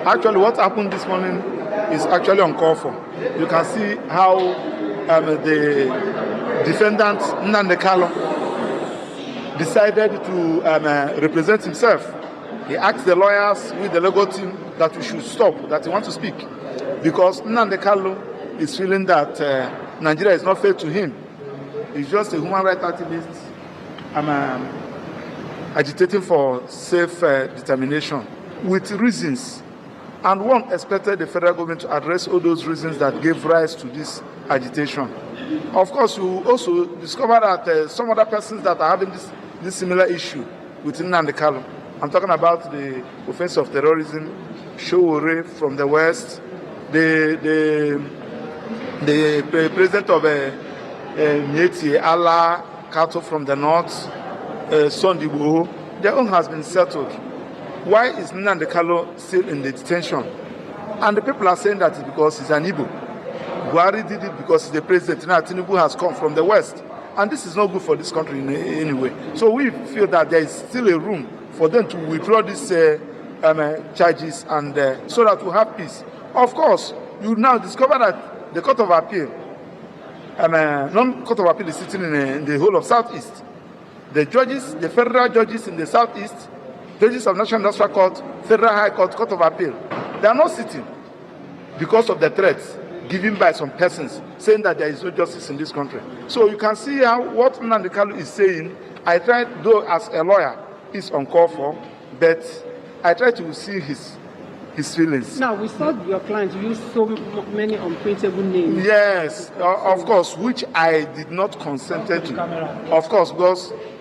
Actually, what happened this morning is actually uncalled for. You can see how the defendant, Nnamdi Kanu, decided to represent himself. He asked the lawyers with the legal team that we should stop, that he wants to speak. Because Nnamdi Kanu is feeling that Nigeria is not fair to him. He's just a human rights activist agitating for self-determination with reasons. And one expected the federal government to address all those reasons that gave rise to this agitation. Of course, you also discover that some other persons that are having this similar issue with Nnamdi Kanu. I'm talking about the offense of terrorism, c0urt from the west, the president of Mieti Allah Kato from the north, Sunday Igboho. Their own has been settled. Why is Nnamdi Kanu still in the detention? And the people are saying that it's because he's an Igbo. Buhari did it because he's the president. Now Tinubu has come from the west. And this is not good for this country in any way. So we feel that there is still a room for them to withdraw these charges and so that we have peace. Of course, you now discover that the Court of Appeal, non-Court of Appeal is sitting in the whole of Southeast. The judges, the federal judges in the Southeast, judges of National Industrial Court, Federal High Court, Court of Appeal, they are not sitting because of the threats given by some persons saying that there is no justice in this country. So you can see how what Nnamdi Kanu is saying. I tried, though as a lawyer, is uncalled for, but I try to see his feelings. Now, we saw your client use so many unprintable names. Yes, of course, which I did not consent to. Of course,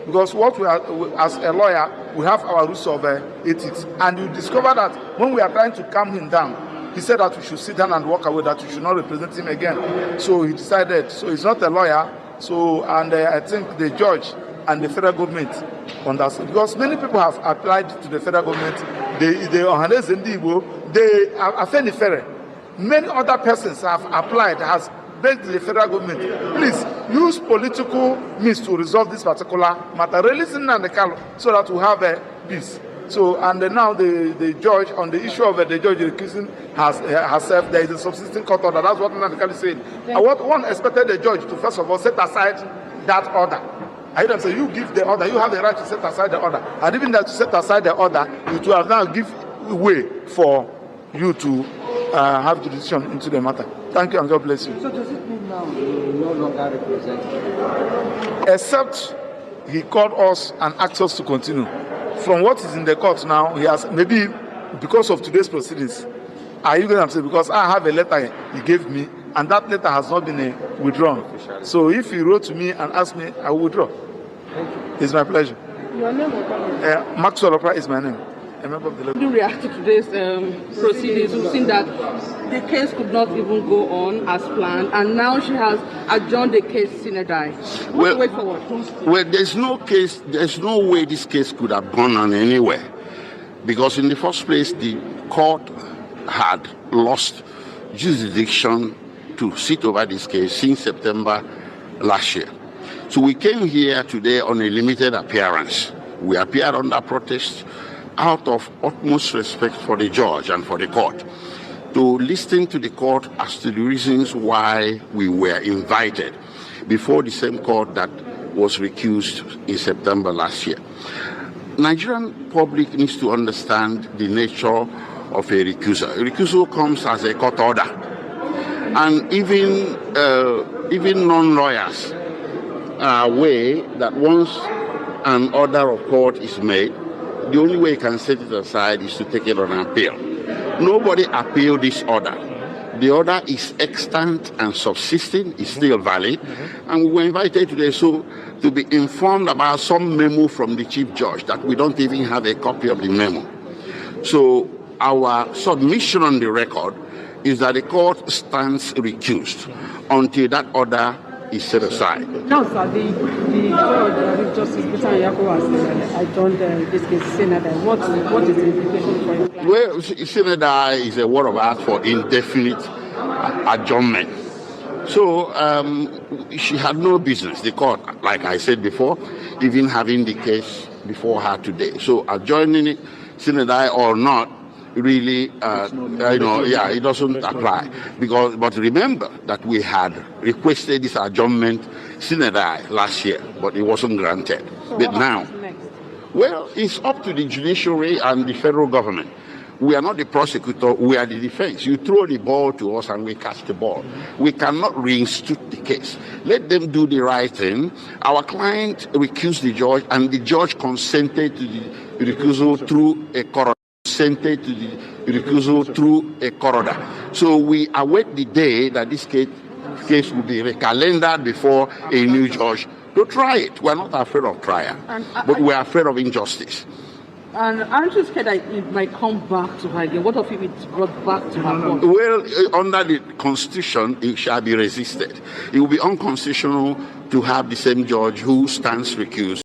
because what we are, as a lawyer, we have our rules of ethics. And you discover that when we are trying to calm him down, he said that we should sit down and walk away, that we should not represent him again. So he decided, so he's not a lawyer. So, and I think the judge and the federal government understand, because many people have applied to the federal government. They are many other persons have applied, has begged the federal government, please use political means to resolve this particular matter, releasing Nnamdi Kanu so that we have peace. So, and now the judge, on the issue of the judge recusing herself, there is a subsisting court order. That's what Nnamdi Kanu said. And what one expected the judge to first of all set aside that order. I heard them say, you give the order, you have the right to set aside the order. And even that to set aside the order, it will now give way for you to have the decision into the matter. Thank you and God bless you. So does it mean now you no longer represent? Except he called us and asked us to continue. From what is in the court now, he has, maybe because of today's proceedings, are you going to say, because I have a letter he gave me, and that letter has not been withdrawn. So if he wrote to me and asked me, I will withdraw. Thank you. It's my pleasure. Your name or Maxwell Opera is my name. A member of the legal. You react to today's proceedings. We've seen that the case could not even go on as planned, and now she has adjourned the case sine die. What's the way forward? Well, there's no way this case could have gone on anywhere, because in the first place, the court had lost jurisdiction to sit over this case since September last year. So we came here today on a limited appearance. We appeared under protest out of utmost respect for the judge and for the court, to listen to the court as to the reasons why we were invited before the same court that was recused in September last year. Nigerian public needs to understand the nature of a recusal. A recusal comes as a court order, and even non-lawyers are aware that once an order of court is made, the only way you can set it aside is to take it on appeal. Nobody appealed this order. The order is extant and subsisting, is still valid, and we were invited today to be informed about some memo from the Chief Judge that we don't even have a copy of the memo. So our submission on the record is that the court stands recused until that order is set aside. Now, sir, the judge, Justice Peter Yako, has adjourned this case, Senator. What is the implication for your client? Well, Senator is a word of art for indefinite adjournment. So she had no business, the court, like I said before, even having the case before her today. So adjourning it, Senator or not, really, it doesn't apply. But remember that we had requested this adjournment sine die last year, but it wasn't granted. So But what now, happens next? well, it's up to the judiciary and the federal government. We are not the prosecutor, we are the defense. You throw the ball to us and we catch the ball. We cannot reinstitute the case. Let them do the right thing. Our client recused the judge, and the judge consented to the recusal through a coroner. So we await the day that this case will be recalendared before a new judge to try it. We're not afraid of trial, but we're afraid of injustice. And aren't you scared that it might come back to her again? What if it's brought back to her court? Well, under the Constitution, it shall be resisted. It will be unconstitutional to have the same judge who stands recused